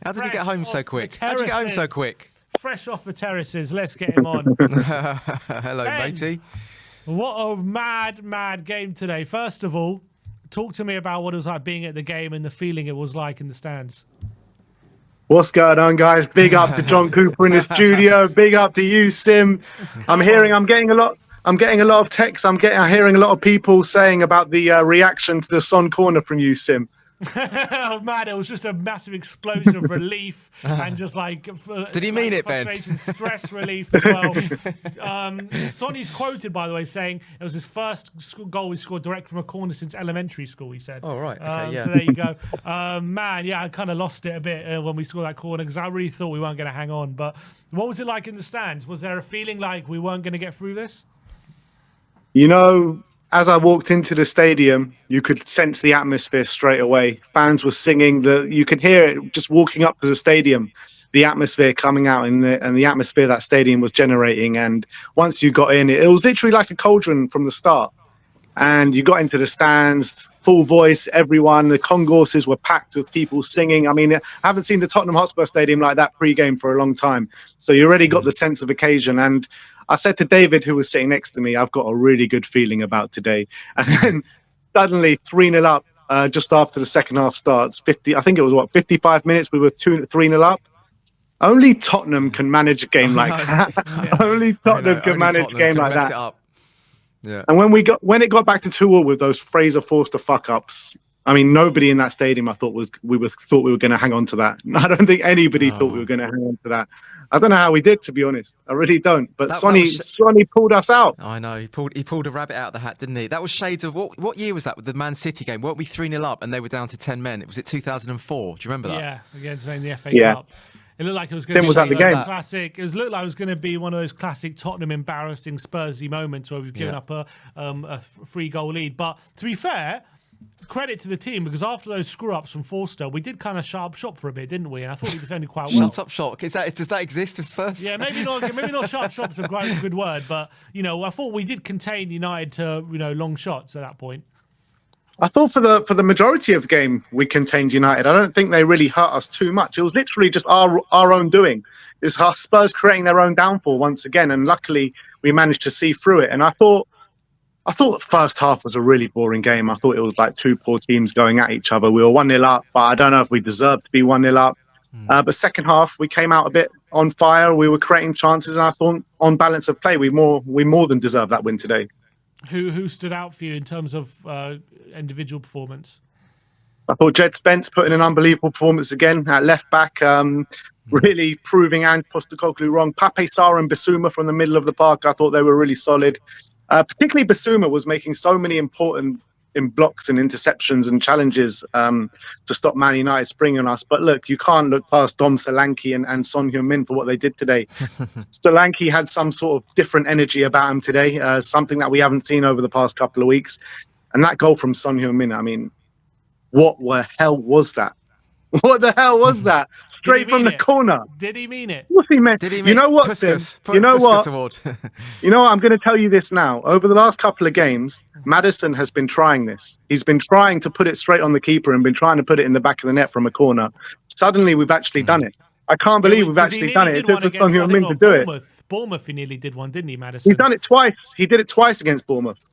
How did he get home so quick? How did you get home so quick? Fresh off the terraces. Let's get him on. Hello, matey. What a mad game today. First of all, talk to me about what it was like being at the game and the feeling it was like in the stands. What's going on, guys? Big up to John Cooper in the studio. Big up to you, Sim. I'm getting a lot of texts. I'm hearing a lot of people saying about the reaction to the Son corner from you, Sim. Oh man, it was just a massive explosion of relief and just like did he mean it, Ben? Stress relief as well. Sonny's quoted, by the way, saying it was his first goal he scored direct from a corner since elementary school. He said. Oh right, okay, yeah. So there you go. Man, yeah, I kind of lost it a bit when we scored that corner because I really thought we weren't going to hang on. But what was it like in the stands? Was there a feeling like we weren't going to get through this? You know, as I walked into the stadium, you could sense the atmosphere straight away. Fans were singing. You could hear it just walking up to the stadium, the atmosphere coming out and the atmosphere that stadium was generating. And once you got in, it was literally like a cauldron from the start. And you got into the stands, full voice, everyone. The concourses were packed with people singing. I mean, I haven't seen the Tottenham Hotspur Stadium like that pre-game for a long time. So you already got the sense of occasion. And I said to David, who was sitting next to me, I've got a really good feeling about today. And then suddenly 3-0 up just after the second half starts. 55 minutes, we were 3-0 up. Only Tottenham can manage a game like that. Yeah. Only Tottenham can manage a game like that. Yeah. And when it got back to 2-2 with those Fraser Forster fuck-ups, I mean, nobody in that stadium I thought we were going to hang on to that. I don't think anybody thought we were going to hang on to that. I don't know how we did, to be honest. I really don't. But Sonny pulled us out. I know. He pulled a rabbit out of the hat, didn't he? That was shades of what year was that with the Man City game? Weren't we 3-0 up and they were down to 10 men? Was it 2004? Do you remember that? Yeah, against the FA Cup. It looked like it was going to be classic. It looked like it was going to be one of those classic Tottenham embarrassing Spursy moments where we've given up a 3-goal lead. But to be fair, credit to the team because after those screw-ups from Forster, we did kind of sharp shop for a bit, didn't we? And I thought we defended quite well. Shut up shop. Does that exist with Spurs? Yeah, maybe not sharp shop's a good word, but I thought we did contain United to long shots at that point. I thought for the majority of the game we contained United. I don't think they really hurt us too much. It was literally just our own doing. It was our Spurs creating their own downfall once again, and luckily we managed to see through it. And I thought the first half was a really boring game. I thought it was like two poor teams going at each other. We were 1-0 up, but I don't know if we deserved to be 1-0 up. But second half we came out a bit on fire. We were creating chances, and I thought on balance of play we more than deserved that win today. Who stood out for you in terms of individual performance? I thought Jed Spence put in an unbelievable performance again at left back, really proving and Postecoglou wrong. Pape Sarr and Bissouma from the middle of the park, I thought they were really solid. Particularly Bissouma was making so many important blocks and interceptions and challenges to stop Man United springing on us. But look, you can't look past Dom Solanke and Son Heung-min for what they did today. Solanke had some sort of different energy about him today, something that we haven't seen over the past couple of weeks. And that goal from Son Heung-min, I mean, what the hell was that? What the hell was that? Straight from the corner. Did he mean it? What's he meant? You know what, Tim? You know what? You know what? I'm going to tell you this now. Over the last couple of games, Maddison has been trying this. He's been trying to put it straight on the keeper and been trying to put it in the back of the net from a corner. Suddenly, we've actually done it. I can't believe we've actually done it. It took Son Heung-min to do it. Bournemouth, he nearly did one, didn't he, Maddison? He's done it twice. He did it twice against Bournemouth.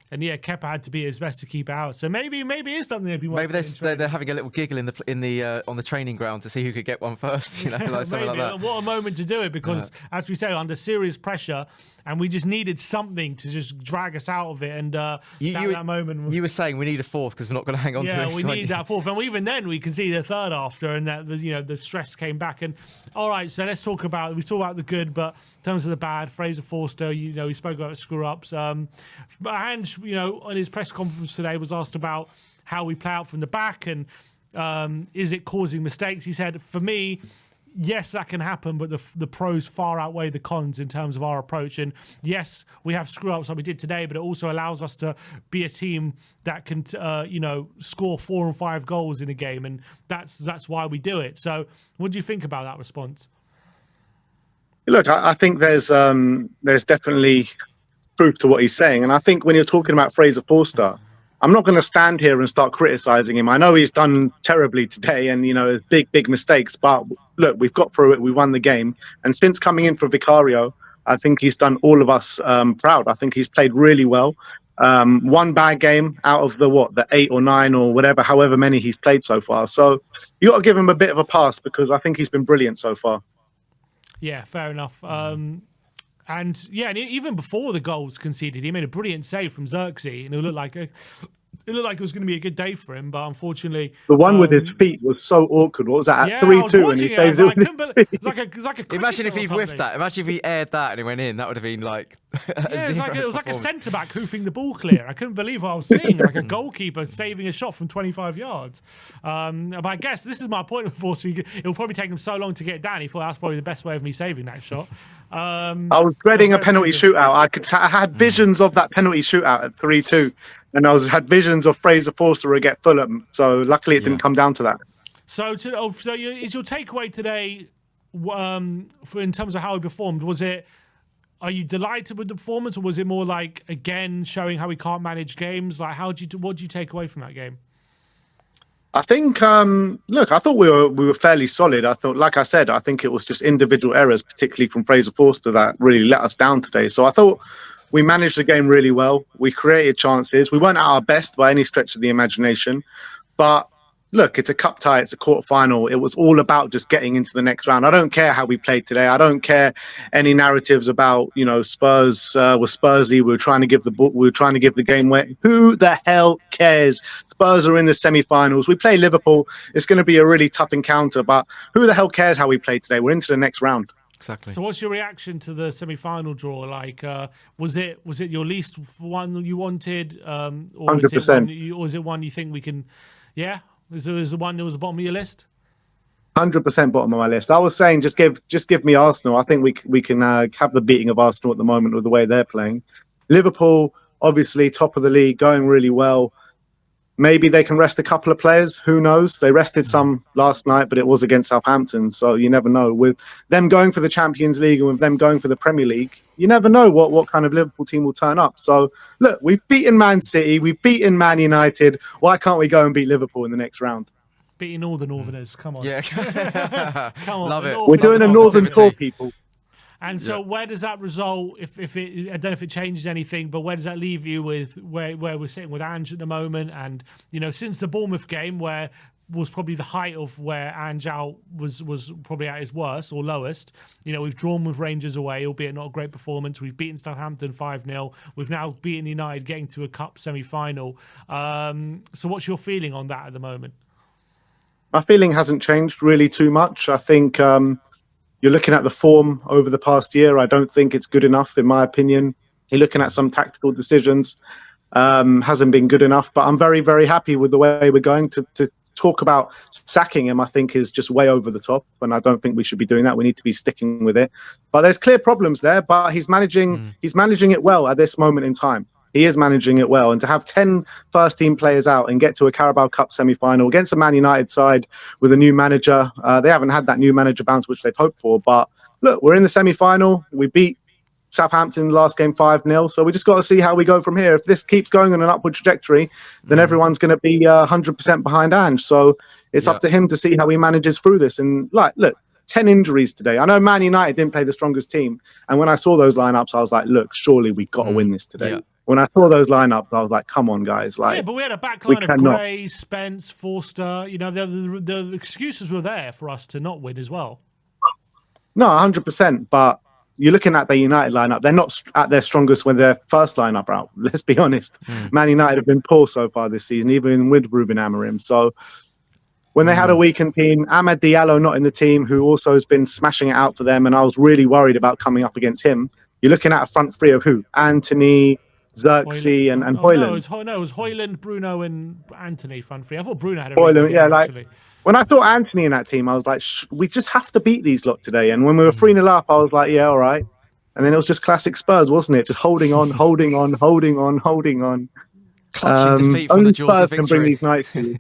And yeah, Kepa had to be his best to keep it out. So maybe it's something they'd be. Maybe they're having a little giggle on the training ground to see who could get one first. Like something like that. What a moment to do it because, as we say, under serious pressure, and we just needed something to just drag us out of it. And that moment, you were saying we need a fourth because we're not going to hang on to it. Yeah, we need that fourth, and even then we conceded a third after, and that the stress came back. And all right, so let's talk about the good, but in terms of the bad, Fraser Forster, we spoke about screw ups. But Ange, on his press conference today, was asked about how we play out from the back and is it causing mistakes. He said, for me, yes, that can happen, but the pros far outweigh the cons in terms of our approach. And yes, we have screw-ups like we did today, but it also allows us to be a team that can, score 4 and 5 goals in a game, and that's why we do it. So, what do you think about that response? Look, I think there's definitely proof to what he's saying, and I think when you're talking about Fraser Forster, I'm not going to stand here and start criticizing him. I know he's done terribly today, and big mistakes. But look, we've got through it. We won the game, and since coming in for Vicario, I think he's done all of us proud. I think he's played really well. One bad game out of the 8 or 9 or whatever, however many he's played so far. So you got to give him a bit of a pass because I think he's been brilliant so far. Yeah, fair enough. And even before the goals conceded, he made a brilliant save from Xerxes, and it looked like it was going to be a good day for him. But unfortunately, the one with his feet was so awkward. What was that at 3-2? And he saves it. It was like a Imagine if he whiffed that. Imagine if he aired that and he went in. That would have been like it was like a centre back hoofing the ball clear. I couldn't believe what I was seeing, like a goalkeeper saving a shot from 25 yards. But I guess this is my point of force. It'll probably take him so long to get down. He thought that's probably the best way of me saving that shot. I was dreading a penalty shootout. I had visions of that penalty shootout at 3-2, and had visions of Fraser Forster get Fulham. So luckily, it didn't come down to that. So is your takeaway today, in terms of how he performed? Are you delighted with the performance, or was it more like again showing how he can't manage games? Like, what do you take away from that game? I think, look, I thought we were fairly solid. I thought, like I said, I think it was just individual errors, particularly from Fraser Forster, that really let us down today. So I thought we managed the game really well. We created chances. We weren't at our best by any stretch of the imagination. But look, it's a cup tie. It's a quarterfinal. It was all about just getting into the next round. I don't care how we played today. I don't care any narratives about, Spurs were Spursy. We were trying to give the game away. Who the hell cares? Spurs are in the semifinals. We play Liverpool. It's going to be a really tough encounter, but who the hell cares how we played today? We're into the next round. Exactly. So what's your reaction to the semi-final draw? Like, was it your least one you wanted? Or 100%. Was it one you think we can, yeah? Is the one that was the bottom of your list? 100% bottom of my list. I was saying, just give me Arsenal. I think we can have the beating of Arsenal at the moment with the way they're playing. Liverpool, obviously top of the league, going really well. Maybe they can rest a couple of players. Who knows? They rested some last night, but it was against Southampton, so you never know. With them going for the Champions League and with them going for the Premier League, you never know what kind of Liverpool team will turn up. So, look, we've beaten Man City, we've beaten Man United. Why can't we go and beat Liverpool in the next round? Beating all the Northerners, come on. Yeah. Come on. Love it. We're doing a Northern tour, people. And so where does that result, I don't know if it changes anything, but where does that leave you with where we're sitting with Ange at the moment? And, since the Bournemouth game, where was probably the height of where Ange out was probably at his worst or lowest. We've drawn with Rangers away, albeit not a great performance. We've beaten Southampton 5-0. We've now beaten United, getting to a cup semi-final. So what's your feeling on that at the moment? My feeling hasn't changed really too much. I think you're looking at the form over the past year. I don't think it's good enough, in my opinion. You're looking at some tactical decisions. Hasn't been good enough, but I'm very, very happy with the way we're going. To talk about sacking him, I think, is just way over the top, and I don't think we should be doing that. We need to be sticking with it. But there's clear problems there, but he's managing it well at this moment in time. He is managing it well. And to have 10 first-team players out and get to a Carabao Cup semi-final against a Man United side with a new manager, they haven't had that new manager bounce, which they've hoped for. But look, we're in the semi-final. We beat Southampton last game 5-0. So we just got to see how we go from here. If this keeps going on an upward trajectory, then everyone's going to be 100% behind Ange. So it's up to him to see how he manages through this. And look, 10 injuries today. I know Man United didn't play the strongest team. And when I saw those lineups, I was like, look, surely we got to win this today. Yeah. When I saw those lineups, I was like, come on, guys. But we had a backline of Gray, Spence, Forster. The excuses were there for us to not win as well. No, 100%. But you're looking at the United lineup. They're not at their strongest when their first lineup are out. Let's be honest. Man United have been poor so far this season, even with Ruben Amorim. So when they had a weakened team, Amad Diallo not in the team, who also has been smashing it out for them, and I was really worried about coming up against him. You're looking at a front three of who? Anthony, Xerxes and Højlund. No, it was Højlund, Bruno, and Anthony front three. I thought Bruno had a Højlund, game, actually. When I saw Anthony in that team, I was like, we just have to beat these lot today. And when we were 3-0 up, I was like, yeah, all right. And then it was just classic Spurs, wasn't it? Just holding on. Clutching defeat from the jaws of victory. Spurs can bring these nights to you.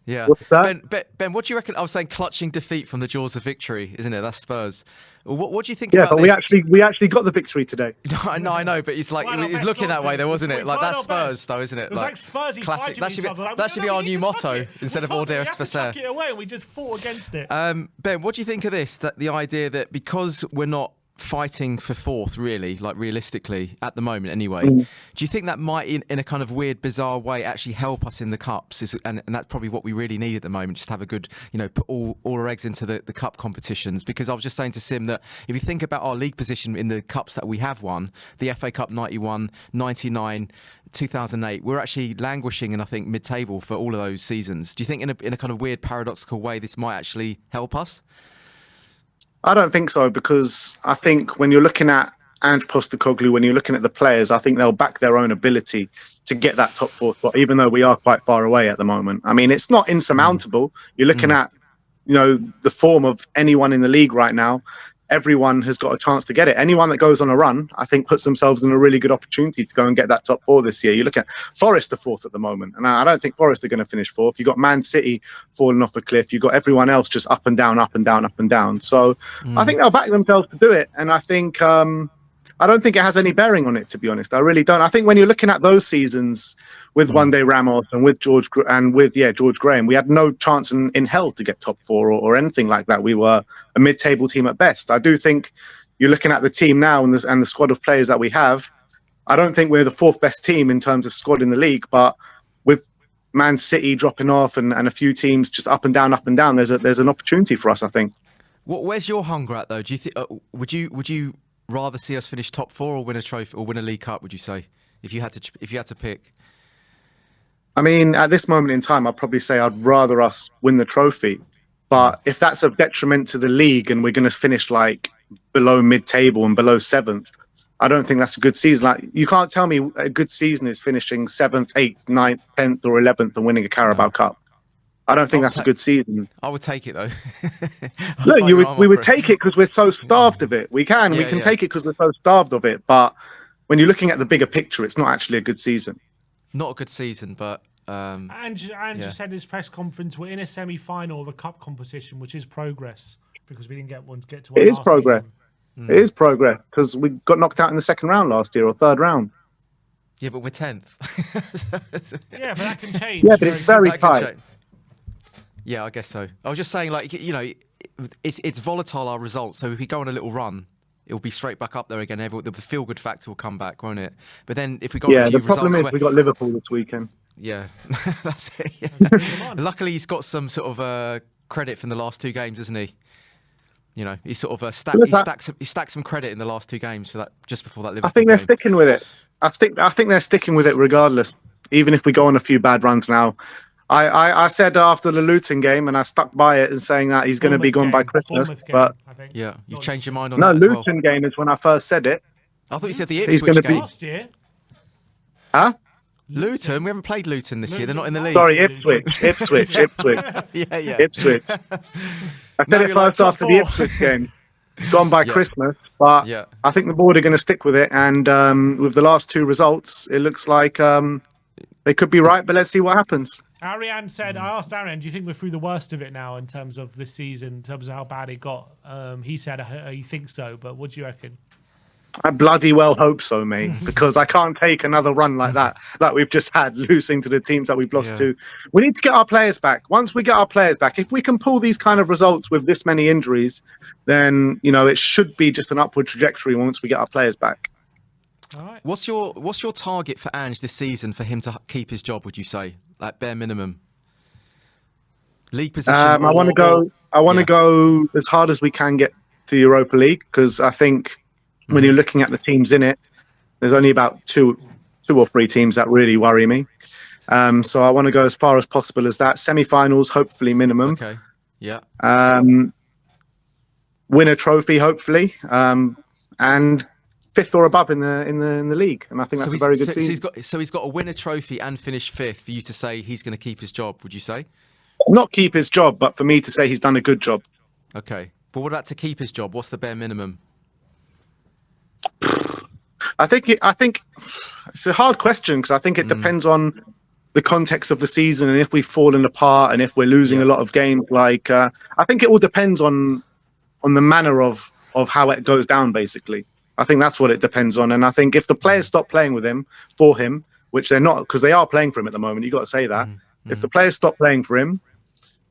Yeah. What's that? Ben, what do you reckon? I was saying clutching defeat from the jaws of victory, isn't it? That's Spurs. What do you think Yeah, about but this? we actually got the victory today. I know, but it's like Tried our it's best looking not that way, to. though, wasn't We it? Like tried that's our Spurs, best. though, isn't it? It was like Spursy classic. fighting That with should each be other. Like, that should be no, our we new need to chuck motto it. instead We're of all Tottenham, we des have for to chuck fair. it away, and we just fought against it. Ben, what do you think of this? That the idea that because we're not fighting for fourth, really, like realistically at the moment, anyway, do you think that might, in a kind of weird, bizarre way, actually help us in the cups? And that's probably what we really need at the moment, just have a good, put all our eggs into the cup competitions. Because I was just saying to Sim that if you think about our league position in the cups that we have won, the FA Cup 91, 99, 2008, we're actually languishing in, I think, mid-table for all of those seasons. Do you think in a kind of weird, paradoxical way, this might actually help us? I don't think so, because I think when you're looking at Ange Postecoglou, when you're looking at the players, I think they'll back their own ability to get that top four spot, even though we are quite far away at the moment. I mean, it's not insurmountable. You're looking at, the form of anyone in the league right now. Everyone has got a chance to get it. Anyone that goes on a run, I think, puts themselves in a really good opportunity to go and get that top four this year. You look at Forest are fourth at the moment, and I don't think Forest are going to finish fourth. You've got Man City falling off a cliff. You've got everyone else just up and down, up and down, up and down. So I think they'll back themselves to do it, and I think I don't think it has any bearing on it, to be honest. I really don't. I think when you're looking at those seasons with One Day Ramos and with George Graham, we had no chance in hell to get top four or anything like that. We were a mid-table team at best. I do think you're looking at the team now and the squad of players that we have. I don't think we're the fourth best team in terms of squad in the league, but with Man City dropping off and a few teams just up and down, there's an opportunity for us, I think. Where's your hunger at, though? Do you think would you rather see us finish top four or win a trophy or win a League Cup? Would you say if you had to pick? I mean, at this moment in time, I'd probably say I'd rather us win the trophy. But if that's a detriment to the league and we're going to finish like below mid-table and below seventh, I don't think that's a good season. Like, you can't tell me a good season is finishing 7th, 8th, 9th, 10th or 11th and winning a Carabao Cup. I don't think that's a good season. I would take it, though. Look, we would take it because we're so starved of it. We can take it because we're so starved of it. But when you're looking at the bigger picture, it's not actually a good season. Not a good season, but... Ange said in his press conference, we're in a semi-final of a cup competition, which is progress, because we didn't get to one It is last progress. season. It is progress, because we got knocked out in the second round last year, or third round. Yeah, but we're 10th. Yeah, but that can change. Yeah, but it's very tight. Yeah, I guess so. I was just saying, like, it's volatile, our results. So if we go on a little run, it'll be straight back up there again. The feel-good factor will come back, won't it? But then if we got a few the problem results is we got Liverpool this weekend. Yeah, that's it. Yeah. Luckily, he's got some sort of credit from the last two games, hasn't he? He sort of he stacked some credit in the last two games for that, just before that Liverpool I think they're game. sticking with it. I think they're sticking with it regardless, even if we go on a few bad runs now. I said after the Luton game, and I stuck by it, and saying that he's going to be gone by Christmas. But yeah, you've changed your mind on that as well. Luton game is when I first said it. I thought you said the He's going Ipswich to be game. Last year. Huh? Luton? We haven't played Luton this year. They're not in the league. Sorry, Ipswich. Yeah. Ipswich. I said it first after the Ipswich game. Gone by Christmas, but I think the board are going to stick with it. And with the last two results, it looks like they could be right, but let's see what happens. Ariane said, I asked Ariane, do you think we're through the worst of it now in terms of this season, in terms of how bad it got? He said he thinks so, but what do you reckon? I bloody well hope so, mate, because I can't take another run like that we've just had, losing to the teams that we've lost to. We need to get our players back. Once we get our players back, if we can pull these kind of results with this many injuries, then it should be just an upward trajectory once we get our players back. All right. What's your target for Ange this season for him to keep his job? Would you say, like, bare minimum league position? I want to go as hard as we can get to Europa League, because I think when you're looking at the teams in it, there's only about two or three teams that really worry me. So I want to go as far as possible as that. Semifinals, hopefully minimum. Okay. Yeah. Win a trophy, hopefully, and fifth or above in the league. And I think that's a very good season. So he's got to win a trophy and finish fifth for you to say he's going to keep his job. Would you say? Not keep his job, but for me to say he's done a good job. Okay. But what about to keep his job? What's the bare minimum? I think it's a hard question, because I think it depends on the context of the season and if we've fallen apart and if we're losing a lot of games. Like, I think it all depends on the manner of how it goes down, basically. I think that's what it depends on. And I think if the players stop playing with him, for him, which they're not, because they are playing for him at the moment, you got to say that. If the players stop playing for him,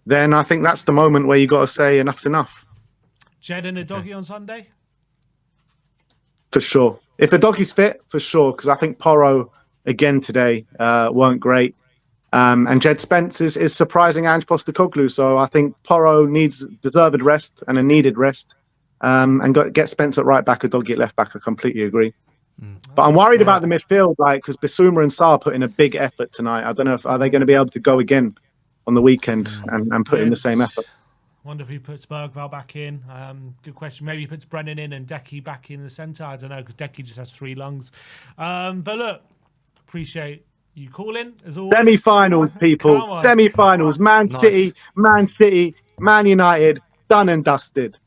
then I think that's the moment where you got to say enough's enough. Jed and a doggy on Sunday? For sure. If a doggy's fit, for sure, because I think Porro, again today, weren't great. And Jed Spence is surprising Ange Postecoglou. So I think Porro needs deserved rest and a needed rest. And get Spence at right back, a doggy at left back. I completely agree. But I'm worried about the midfield, like, because Bissouma and Sarr put in a big effort tonight. I don't know are they going to be able to go again on the weekend and put in the same effort. Wonder if he puts Bergvall back in. Good question. Maybe he puts Brennan in and Decky back in the centre. I don't know, because Decky just has 3 lungs. But look, appreciate you calling as always. Semi-finals, people. Semi-finals. Man City, Man United, done and dusted.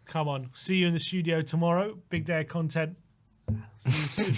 Come on. See you in the studio tomorrow. Big day of content. See you soon.